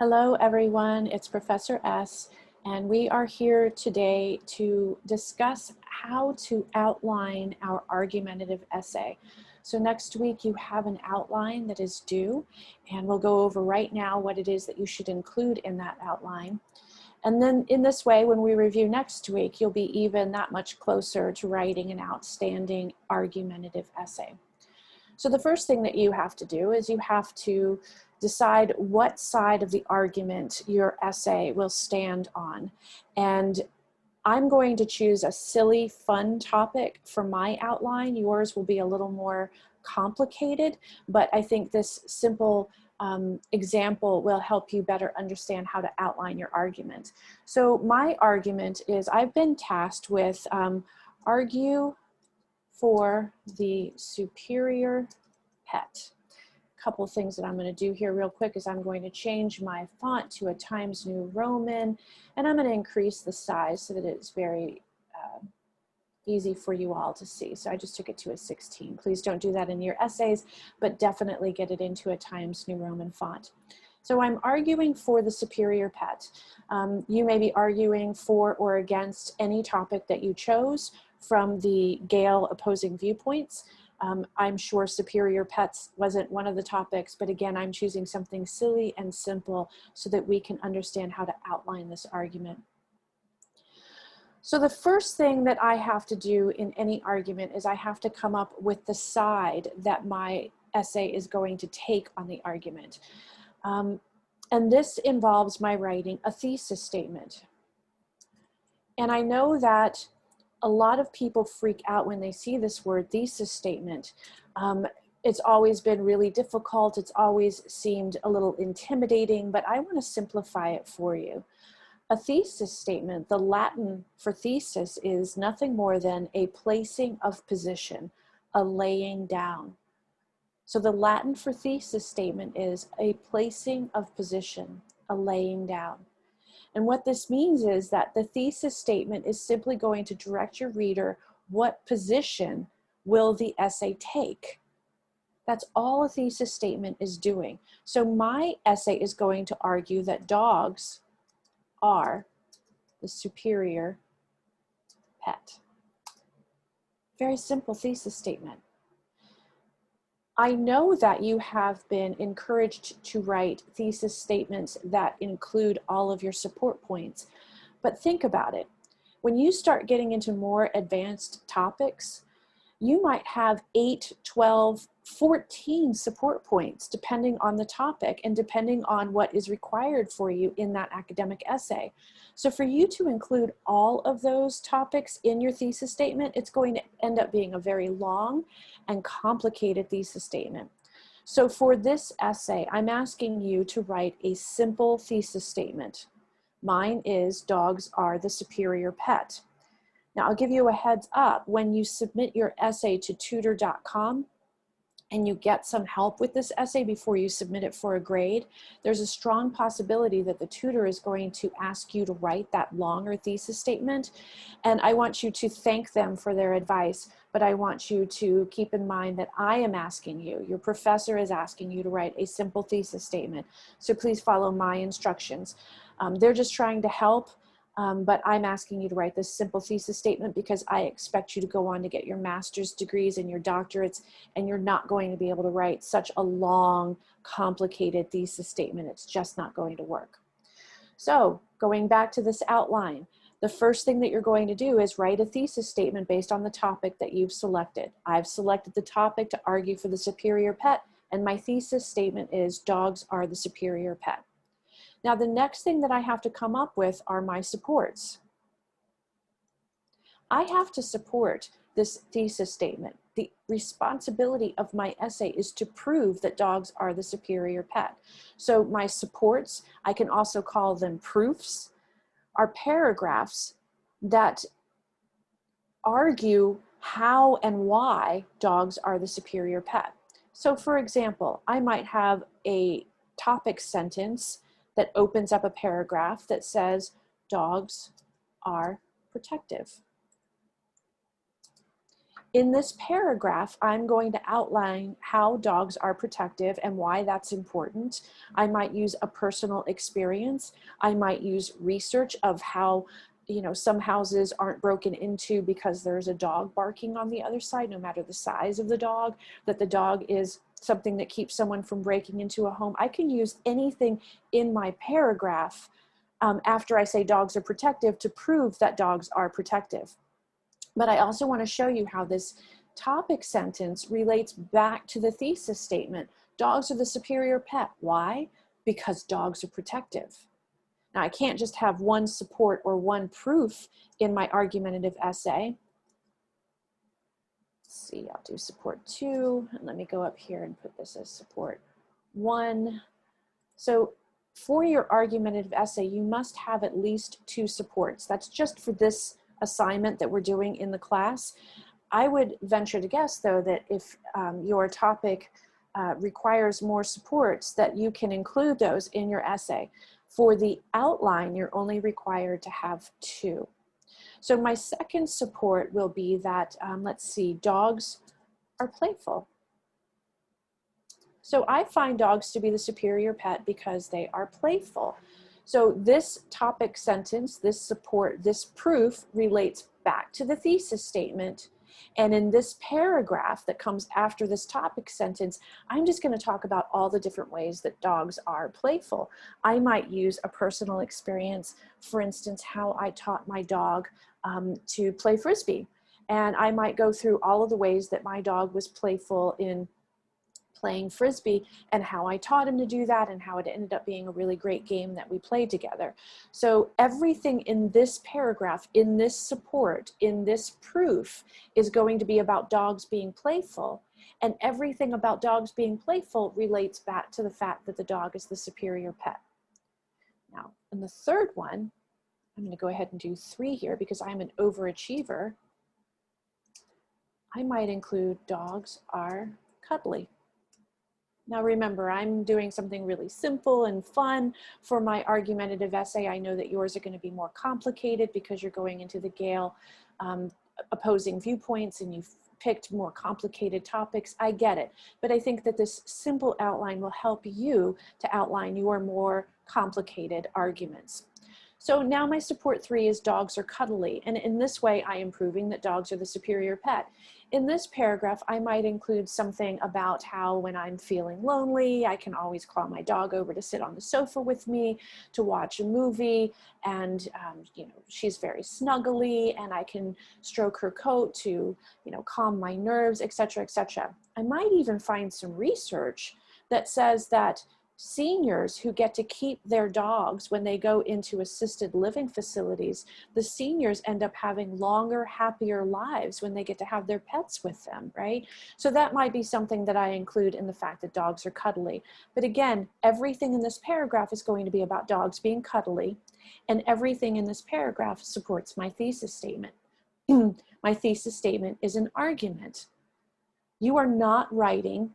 Hello everyone, it's Professor S, and we are here today to discuss how to outline our argumentative essay. So next week you have an outline that is due, and we'll go over right now what it is that you should include in that outline. And then in this way, when we review next week, you'll be even that much closer to writing an outstanding argumentative essay. So the first thing that you have to do is you have to decide what side of the argument your essay will stand on. And I'm going to choose a silly, fun topic for my outline. Yours will be a little more complicated, but I think this simple example will help you better understand how to outline your argument. So my argument is I've been tasked with argue for the superior pet. A couple of things that I'm going to do here real quick is I'm going to change my font to a Times New Roman, and I'm going to increase the size so that it's very easy for you all to see. So I just took it to a 16. Please don't do that in your essays, but definitely get it into a Times New Roman font. So I'm arguing for the superior pet. You may be arguing for or against any topic that you chose from the Gale opposing viewpoints. I'm sure superior pets wasn't one of the topics, but again, I'm choosing something silly and simple so that we can understand how to outline this argument. So the first thing that I have to do in any argument is I have to come up with the side that my essay is going to take on the argument. And this involves my writing a thesis statement. And I know that a lot of people freak out when they see this word thesis statement. It's always been really difficult. It's always seemed a little intimidating, but I want to simplify it for you. A thesis statement, the Latin for thesis, is nothing more than a placing of position, a laying down. So the Latin for thesis statement is a placing of position, a laying down. And what this means is that the thesis statement is simply going to direct your reader what position will the essay take. That's all a thesis statement is doing. So my essay is going to argue that dogs are the superior pet. Very simple thesis statement. I know that you have been encouraged to write thesis statements that include all of your support points, but think about it. When you start getting into more advanced topics, you might have 8, 12, 14 support points depending on the topic and depending on what is required for you in that academic essay. So for you to include all of those topics in your thesis statement, it's going to end up being a very long and complicated thesis statement. So for this essay, I'm asking you to write a simple thesis statement. Mine is dogs are the superior pet. Now I'll give you a heads up. When you submit your essay to tutor.com and you get some help with this essay before you submit it for a grade, there's a strong possibility that the tutor is going to ask you to write that longer thesis statement. And I want you to thank them for their advice, but I want you to keep in mind that I am asking you, your professor is asking you to write a simple thesis statement. So please follow my instructions. They're just trying to help. But I'm asking you to write this simple thesis statement because I expect you to go on to get your master's degrees and your doctorates, and you're not going to be able to write such a long, complicated thesis statement. It's just not going to work. So going back to this outline, the first thing that you're going to do is write a thesis statement based on the topic that you've selected. I've selected the topic to argue for the superior pet, and my thesis statement is dogs are the superior pet. Now, the next thing that I have to come up with are my supports. I have to support this thesis statement. The responsibility of my essay is to prove that dogs are the superior pet. So my supports, I can also call them proofs, are paragraphs that argue how and why dogs are the superior pet. So for example, I might have a topic sentence that opens up a paragraph that says, dogs are protective. In this paragraph, I'm going to outline how dogs are protective and why that's important. I might use a personal experience. I might use research of how, some houses aren't broken into because there's a dog barking on the other side, no matter the size of the dog, that the dog is something that keeps someone from breaking into a home. I can use anything in my paragraph after I say dogs are protective to prove that dogs are protective. But I also want to show you how this topic sentence relates back to the thesis statement. Dogs are the superior pet. Why? Because dogs are protective. Now, I can't just have one support or one proof in my argumentative essay. Let's see, I'll do support 2, and let me go up here and put this as support 1. So for your argumentative essay, you must have at least 2 supports. That's just for this assignment that we're doing in the class. I would venture to guess, though, that if your topic requires more supports, that you can include those in your essay. For the outline, you're only required to have 2. So my second support will be that, let's see, dogs are playful. So I find dogs to be the superior pet because they are playful. So this topic sentence, this support, this proof relates back to the thesis statement. And in this paragraph that comes after this topic sentence, I'm just going to talk about all the different ways that dogs are playful. I might use a personal experience, for instance, how I taught my dog to play Frisbee. And I might go through all of the ways that my dog was playful in playing Frisbee and how I taught him to do that and how it ended up being a really great game that we played together. So everything in this paragraph, in this support, in this proof is going to be about dogs being playful. And everything about dogs being playful relates back to the fact that the dog is the superior pet. Now, in the third one, I'm going to go ahead and do 3 here because I'm an overachiever. I might include dogs are cuddly. Now remember, I'm doing something really simple and fun for my argumentative essay. I know that yours are going to be more complicated because you're going into the Gale opposing viewpoints and you've picked more complicated topics. I get it. But I think that this simple outline will help you to outline your more complicated arguments. So now my support 3 is dogs are cuddly. And in this way, I am proving that dogs are the superior pet. In this paragraph, I might include something about how when I'm feeling lonely, I can always call my dog over to sit on the sofa with me to watch a movie. And, she's very snuggly and I can stroke her coat to, calm my nerves, etc., etc. I might even find some research that says that seniors who get to keep their dogs when they go into assisted living facilities, the seniors end up having longer, happier lives when they get to have their pets with them, right? So that might be something that I include in the fact that dogs are cuddly. But again, everything in this paragraph is going to be about dogs being cuddly, and everything in this paragraph supports my thesis statement. My thesis statement is an argument. You are not writing.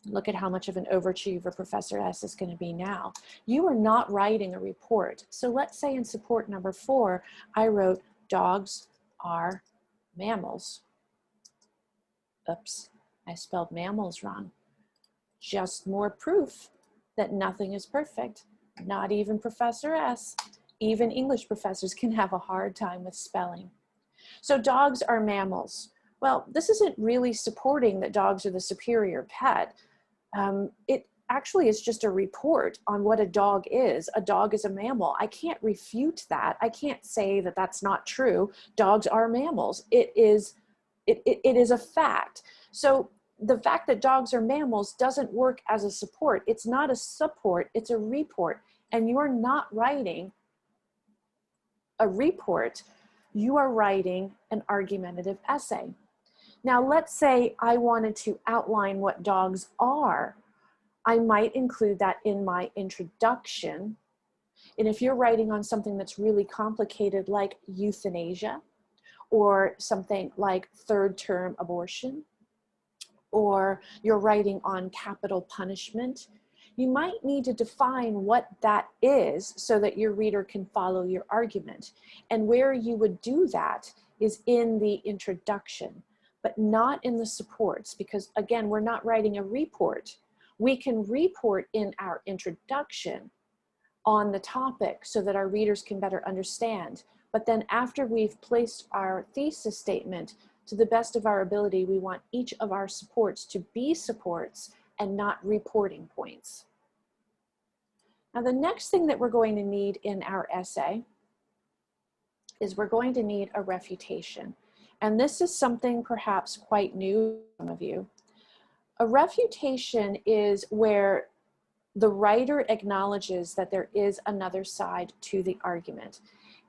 Look at how much of an overachiever Professor S is going to be now. You are not writing a report. So let's say in support number 4, I wrote dogs are mammals. Oops, I spelled mammals wrong. Just more proof that nothing is perfect. Not even Professor S. Even English professors can have a hard time with spelling. So dogs are mammals. Well, this isn't really supporting that dogs are the superior pet. It actually is just a report on what a dog is. A dog is a mammal. I can't refute that. I can't say that that's not true. Dogs are mammals. It is a fact. So the fact that dogs are mammals doesn't work as a support. It's not a support, it's a report. And you're not writing a report, you are writing an argumentative essay. Now, let's say I wanted to outline what dogs are. I might include that in my introduction. And if you're writing on something that's really complicated like euthanasia, or something like third-term abortion, or you're writing on capital punishment, you might need to define what that is so that your reader can follow your argument. And where you would do that is in the introduction. but not in the supports, because again, we're not writing a report. We can report in our introduction on the topic so that our readers can better understand. But then after we've placed our thesis statement, to the best of our ability, we want each of our supports to be supports and not reporting points. Now, the next thing that we're going to need in our essay is we're going to need a refutation. And this is something perhaps quite new to some of you. A refutation is where the writer acknowledges that there is another side to the argument.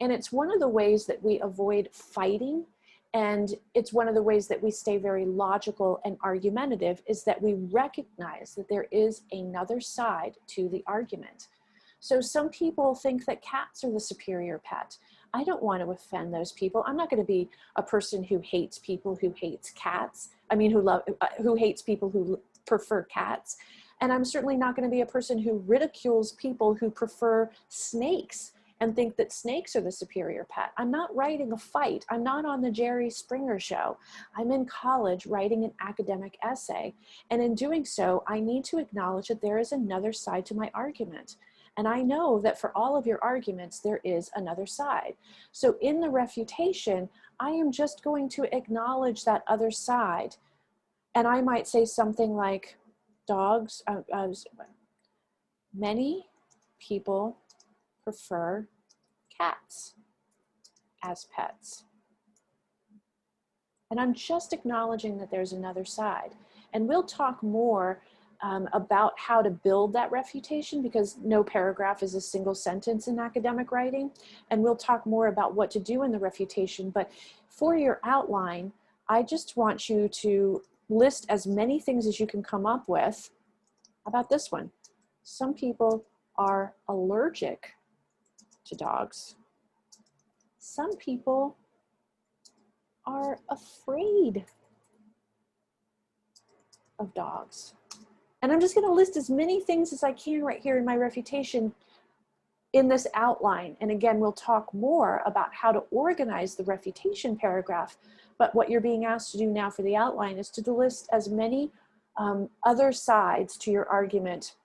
And it's one of the ways that we avoid fighting, and it's one of the ways that we stay very logical and argumentative, is that we recognize that there is another side to the argument. So some people think that cats are the superior pet. I don't want to offend those people. I'm not going to be a person who hates people who hates cats. I mean, who hates people who prefer cats. And I'm certainly not going to be a person who ridicules people who prefer snakes and think that snakes are the superior pet. I'm not writing a fight. I'm not on the Jerry Springer show. I'm in college writing an academic essay. And in doing so, I need to acknowledge that there is another side to my argument. And I know that for all of your arguments, there is another side. So in the refutation, I am just going to acknowledge that other side. And I might say something like, many people prefer cats as pets. And I'm just acknowledging that there's another side. And we'll talk more about how to build that refutation, because no paragraph is a single sentence in academic writing. And we'll talk more about what to do in the refutation. But for your outline, I just want you to list as many things as you can come up with about this one. Some people are allergic to dogs. Some people are afraid of dogs. And I'm just going to list as many things as I can right here in my refutation in this outline. And again, we'll talk more about how to organize the refutation paragraph. But what you're being asked to do now for the outline is to list as many other sides to your argument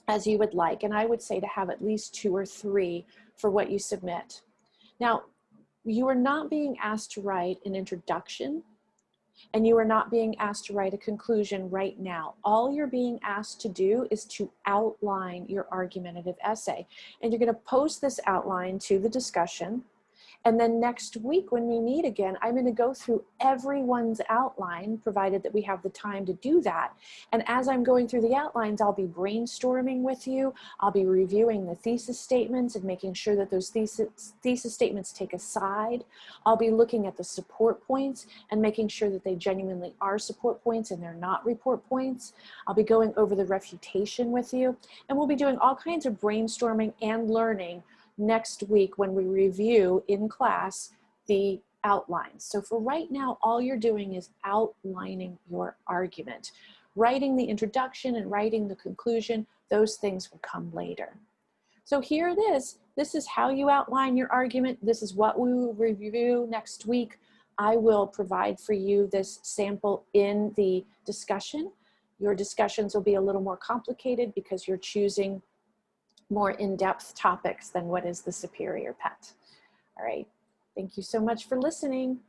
as you would like. And I would say to have at least 2 or 3 for what you submit. Now, you are not being asked to write an introduction, and you are not being asked to write a conclusion right now. All you're being asked to do is to outline your argumentative essay. And you're going to post this outline to the discussion. And then next week when we meet again, I'm going to go through everyone's outline, provided that we have the time to do that. And as I'm going through the outlines, I'll be brainstorming with you. I'll be reviewing the thesis statements and making sure that those thesis statements take a side. I'll be looking at the support points and making sure that they genuinely are support points and they're not report points. I'll be going over the refutation with you. And we'll be doing all kinds of brainstorming and learning next week when we review in class the outlines. So for right now, all you're doing is outlining your argument. Writing the introduction and writing the conclusion, those things will come later. So here it is. This is how you outline your argument. This is what we will review next week. I will provide for you this sample in the discussion. Your discussions will be a little more complicated because you're choosing more in-depth topics than what is the superior pet. All right, thank you so much for listening.